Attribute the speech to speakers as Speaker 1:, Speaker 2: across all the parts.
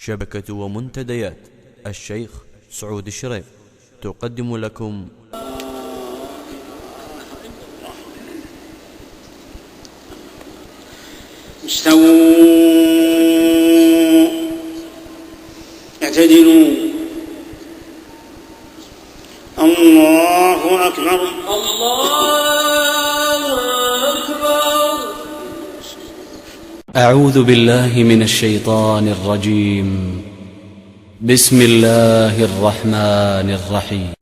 Speaker 1: شبكة ومنتديات الشيخ سعود الشريف تقدم لكم
Speaker 2: استووا اعتدلوا. الله أكبر
Speaker 3: الله أكبر.
Speaker 4: أعوذ بالله من الشيطان الرجيم. بسم الله الرحمن الرحيم.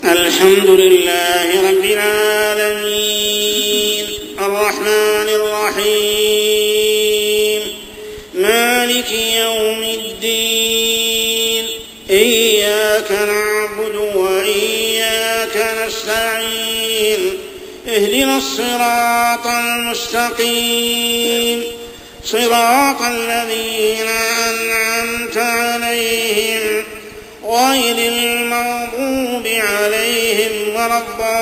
Speaker 2: الحمد لله رب العالمين الرحمن الرحيم مالك يوم الدين. إياك نعبد وإياك نستعين. اهدنا الصراط المستقيم صراط الذين أنعمت عليهم غير المغضوب عليهم ولا الضالين.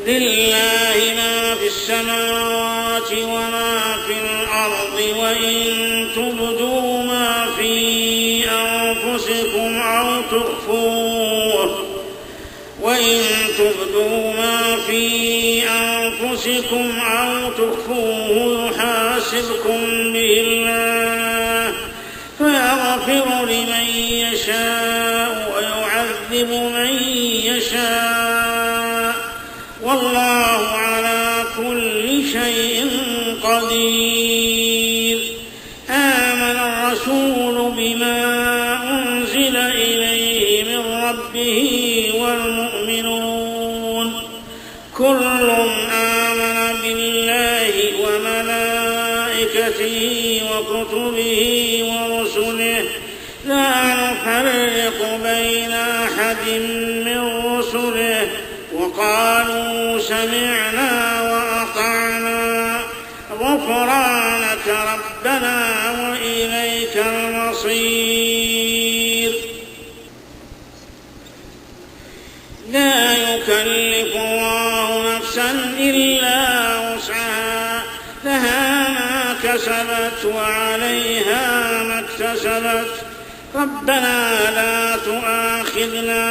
Speaker 2: لله ما في السماوات وما في الأرض. وإن تبدوا ما في أنفسكم أو تخفوه يحاسبكم به الله فيغفر لمن يشاء ويعذب من يشاء والله على كل شيء قدير. آمن الرسول بما أنزل إليه من ربه والمؤمنون كل آمن بالله وملائكته وكتبه ورسله لا نفرق بين أحد من رسله وقالوا سمعنا وأطعنا غفرانك ربنا وإليك المصير. لا يكلف الله نفسا إلا وسعها لها ما كسبت وعليها ما اكتسبت. ربنا لا تؤاخذنا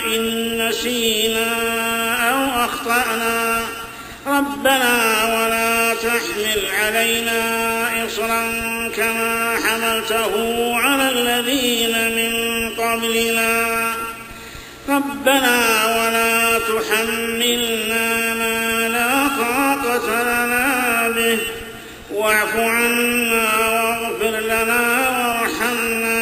Speaker 2: إن نسينا أو أخطأنا ربنا ولا تحمل علينا إصرا كما حملته على الذين من قبلنا ربنا ولا تحملنا ما لا طاقة لنا به واعف عنا واغفر لنا وارحمنا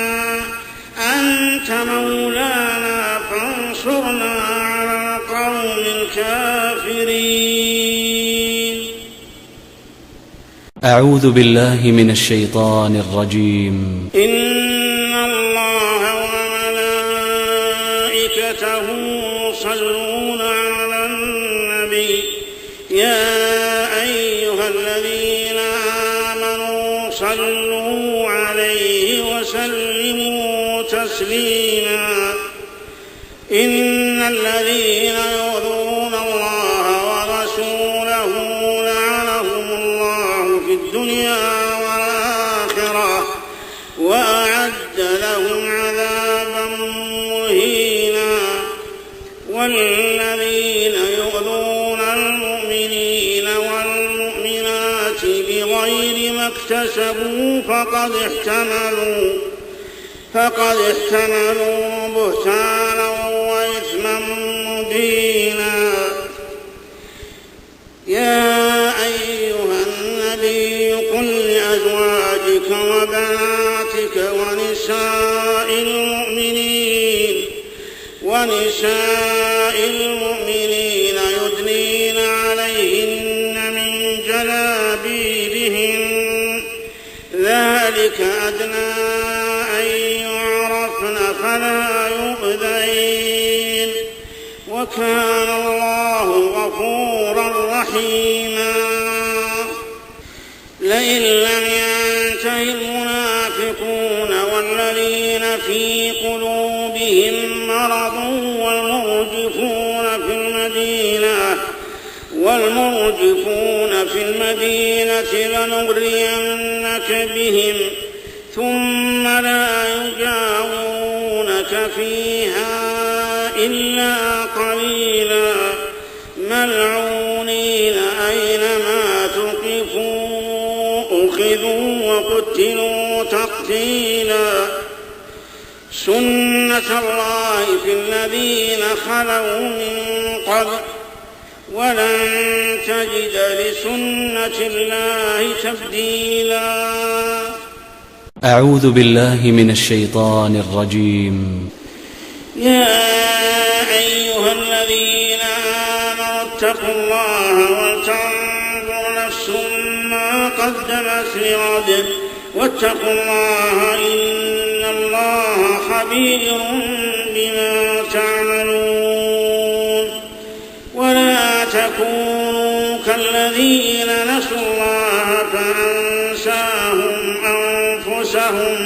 Speaker 2: أنت مولانا فانصرنا على القوم الكافرين.
Speaker 4: أعوذ بالله من الشيطان الرجيم.
Speaker 2: إن الله وملائكته يصلون على النبي يا أيها الذين آمنوا صلوا عليه وسلموا تسليما. إن الذين يؤذون الله ورسوله لعنهم الله في الدنيا والآخرة وأعد لهم عذابا مهينا. والذين يؤذون المؤمنين والمؤمنات بغير ما اكتسبوا فقد احتملوا بهتانا وإثما مبينا. يا أيها النبي قل لأزواجك وبناتك ونساء المؤمنين يدنين عليهن من جلابيبهن ذلك أدنى أن يعرفن فلا يؤذين وكان الله غفورا رحيما. لئن لم ينته المنافقون والذين الذين في قلوبهم مرض والمرجفون في المدينة لنغرينك بهم ثم لا يجاورونك فيها إلا قليلا ملعونين أينما تقفوا أخذوا وقتلوا تقتيلا سنة الله في الذين خلوا من قبل ولن تجد لسنة الله تبديلا.
Speaker 4: أعوذ بالله من الشيطان الرجيم.
Speaker 2: يا أيها الذين آمنوا اتقوا الله ولتنظر نفس ما قدمت لغد واتقوا الله إن الله خبير بما تعملون. ولا تكونوا كالذين نسوا الله فأنساهم أنفسهم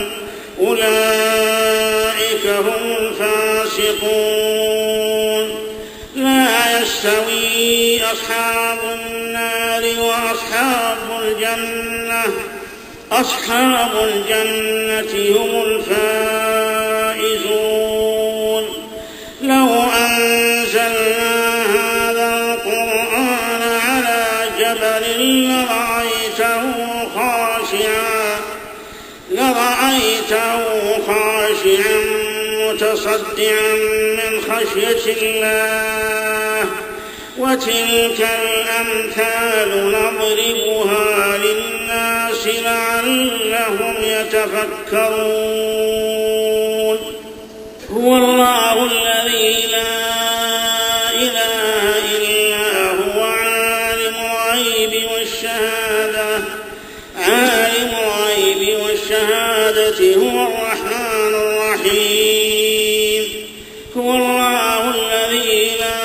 Speaker 2: أولئك هم الفاسقون. لا يستوي أصحاب النار أصحاب الجنة هم الفائزون. لو أنزلنا هذا القرآن على جبل لرأيته خاشعا متصدعا من خشية الله. وتلك الأمثال نضربها للناس لعلهم يتفكرون. هو الله الذي لا إله إلا هو عالم الغيب والشهادة هو الرحمن الرحيم. هو الله الذي لا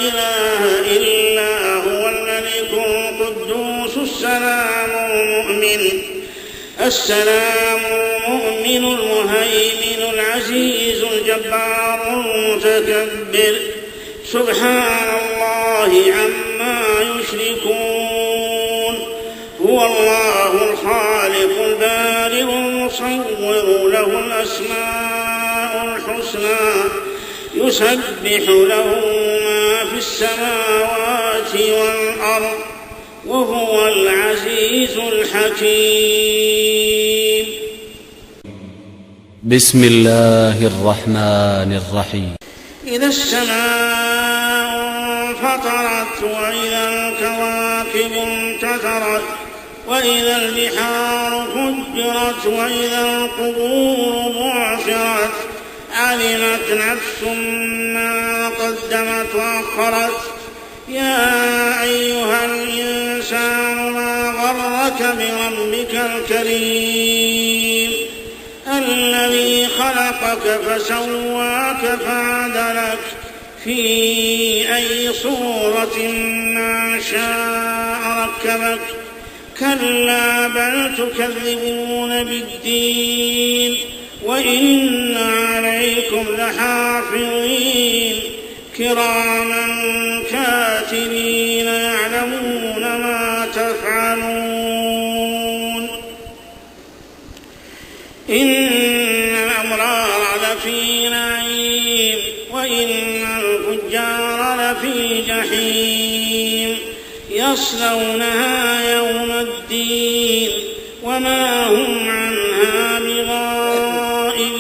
Speaker 2: إله إلا هو الملك القدوس السلام المؤمن المهيمن العزيز الجبار المتكبر. سبحان الله عما يشركون. هو الله الخالق البارئ المصور له الأسماء الحسنى يسبح له ما في السماوات والأرض وهو العزيز الحكيم.
Speaker 4: بسم الله الرحمن الرحيم.
Speaker 2: إذا السماء انفطرت وإذا الكواكب انتثرت وإذا البحار فجرت وإذا القبور بعثرت علمت نفس ما قدمت وأخرت. يا أيها الإنسان ما غرك بربك الكريم الذي خلقك فسواك فعدلك في أي صورة ما شاء ركبك. كلا بل تكذبون بالدين وإن عليكم لحافظين كراما كاتبين يعلمون ما تفعلون. إن الأبرار لفي نعيم وإن الفجار لفي جحيم يصلونها يوم الدين وما هم عنها بغائبين.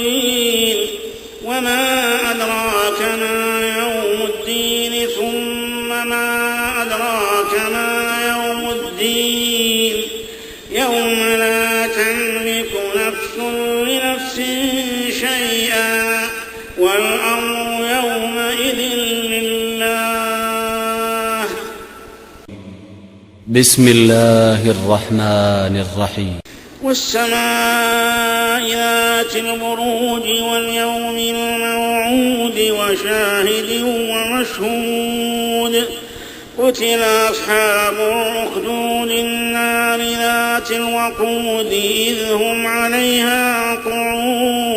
Speaker 2: وما أدراك ما يوم الدين ثم ما أدراك ما يوم الدين يوم لا تملك نفس لنفس شيئا والأمر يومئذ لله.
Speaker 4: بسم الله الرحمن الرحيم.
Speaker 2: والسماء ذات البروج واليوم الموعود وشاهد ومشهود. قتل أصحاب الأخدود النار ذات الوقود إذ هم عليها قعود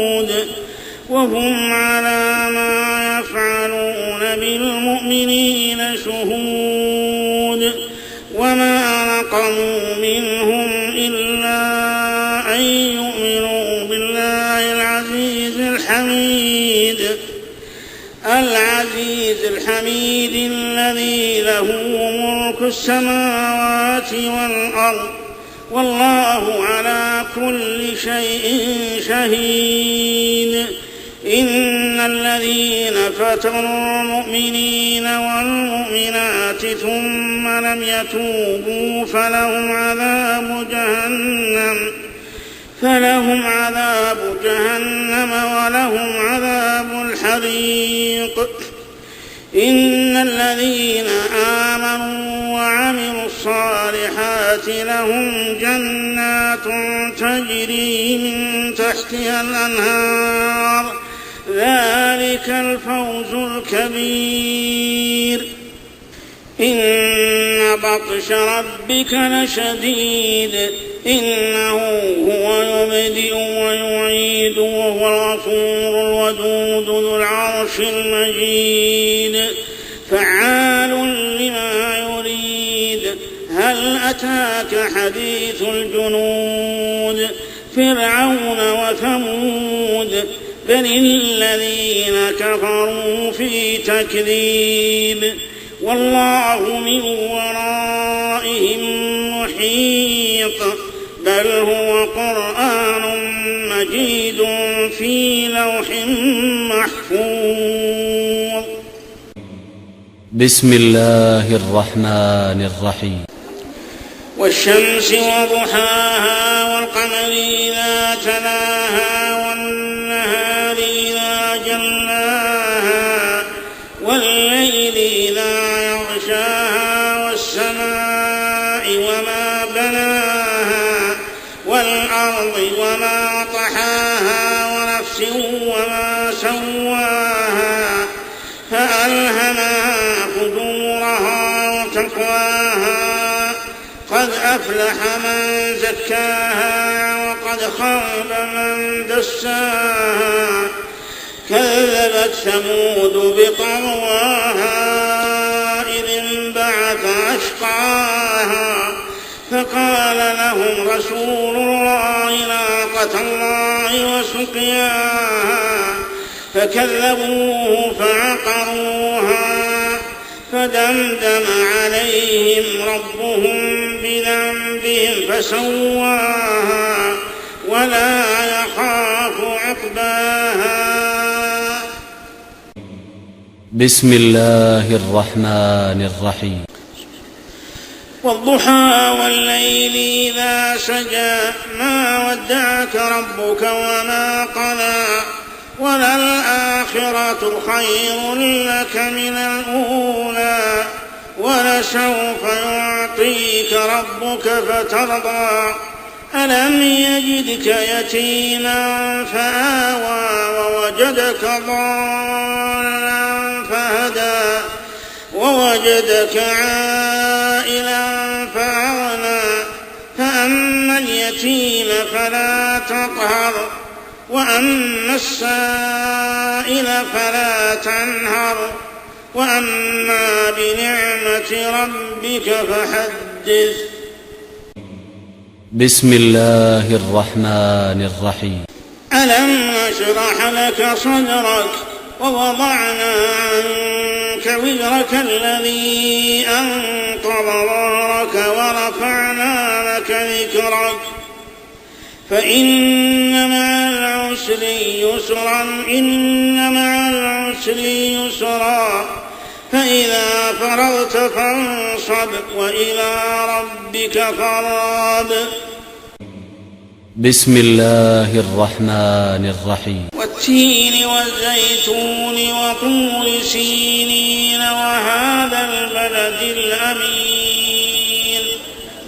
Speaker 2: وهم على ما يفعلون بالمؤمنين شهود وما نقموا منهم إلا أن يؤمنوا بالله العزيز الحميد الذي له ملك السماوات والأرض والله على كل شيء شهيد. إن الذين فتنوا المؤمنين والمؤمنات ثم لم يتوبوا فلهم عذاب جهنم ولهم عذاب الحريق. إن الذين آمنوا وعملوا الصالحات لهم جنات تجري من تحتها الأنهار ذلك الفوز الكبير. إن بطش ربك لشديد إنه هو يبدئ ويعيد وهو الغفور الودود ذو العرش المجيد فعال لما يريد. هل أتاك حديث الجنود فرعون وثمود بل الذين كفروا في تكذيب والله من ورائهم محيط بل هو قرآن مجيد في لوح محفوظ.
Speaker 4: بسم الله الرحمن الرحيم.
Speaker 2: والشمس وضحاها والقمر إذا تلاها والنهار إذا جلاها والليل إذا يغشاها والسماء وما بناها والأرض وما طحاها ونفس وما سواها فألهمها فجورها وتقواها قد أفلح من زكاها وقد خاب من دساها. كذبت ثمود بطغواها إذ انبعث أشقاها فقال لهم رسول الله ناقة الله وسقياها فكذبوه فعقروها فدمدم عليهم ربهم بذنبهم فسواها ولا يخاف عقباها.
Speaker 4: بسم الله الرحمن الرحيم.
Speaker 2: والضحى والليل إذا سجى ما ودعك ربك وما قلى وللآخرة خير لك من الأولى ولسوف يعطيك ربك فترضى. ألم يجدك يتيما فآوى ووجدك ضالا فهدى ووجدك عائلا فأغنى فأما اليتيم فلا تقهر وأما السائل فلا تنهر وأما بنعمة ربك فحدث.
Speaker 4: بسم الله الرحمن الرحيم.
Speaker 2: ألم نشرح لك صدرك ووضعنا عنك وزرك الذي أنقض ظهرك ورفعنا لك ذكرك فإن مع العسر يسرا إن مع العسر يسرا فإذا فرغت فانصب وإلى ربك فارغب.
Speaker 4: بسم الله الرحمن الرحيم.
Speaker 2: والتين والزيتون وطور سينين وهذا البلد الأمين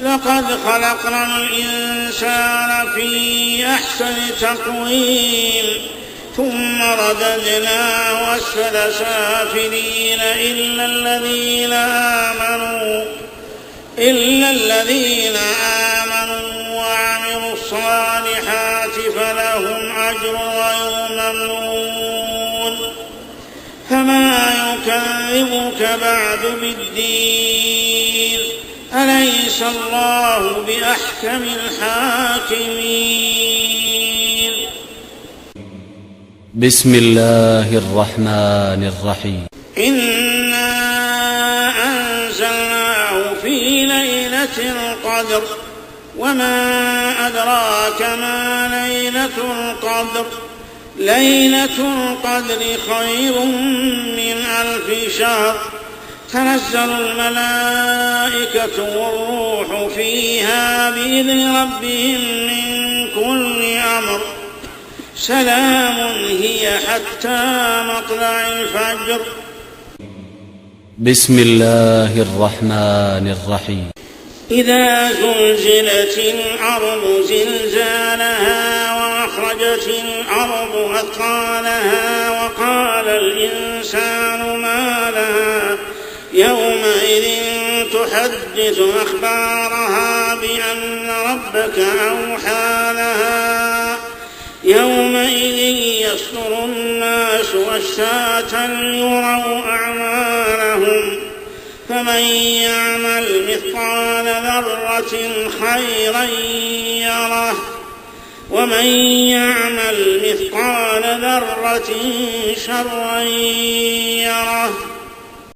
Speaker 2: لقد خلقنا الإنسان في أحسن تقويم ثم رددناه أسفل سافلين إلا الذين آمنوا وعملوا الصالحات فلهم أجر غير ممنون. فما يكذبك بعد بالدين، أليس الله بأحكم الحاكمين.
Speaker 4: بسم الله الرحمن الرحيم.
Speaker 2: إنا أنزلناه في ليلة القدر، وما أدراك ما ليلة القدر. ليلة القدر خير من 1000 شهر. تنزل الملائكة والروح فيها بإذن ربهم من كل أمر. سلام هي حتى مطلع الفجر.
Speaker 4: بسم الله الرحمن الرحيم.
Speaker 2: إذا زلزلت الأرض زلزالها وأخرجت الأرض أثقالها وقال الإنسان ما لها يومئذ تحدث أخبارها بأن ربك أوحى لها. يومئذ يصدر الناس أشتاتا ليروا أعمالهم، فمن يعمل مثقال ذرة خيرا يره، ومن يعمل مثقال ذرة شرا يره.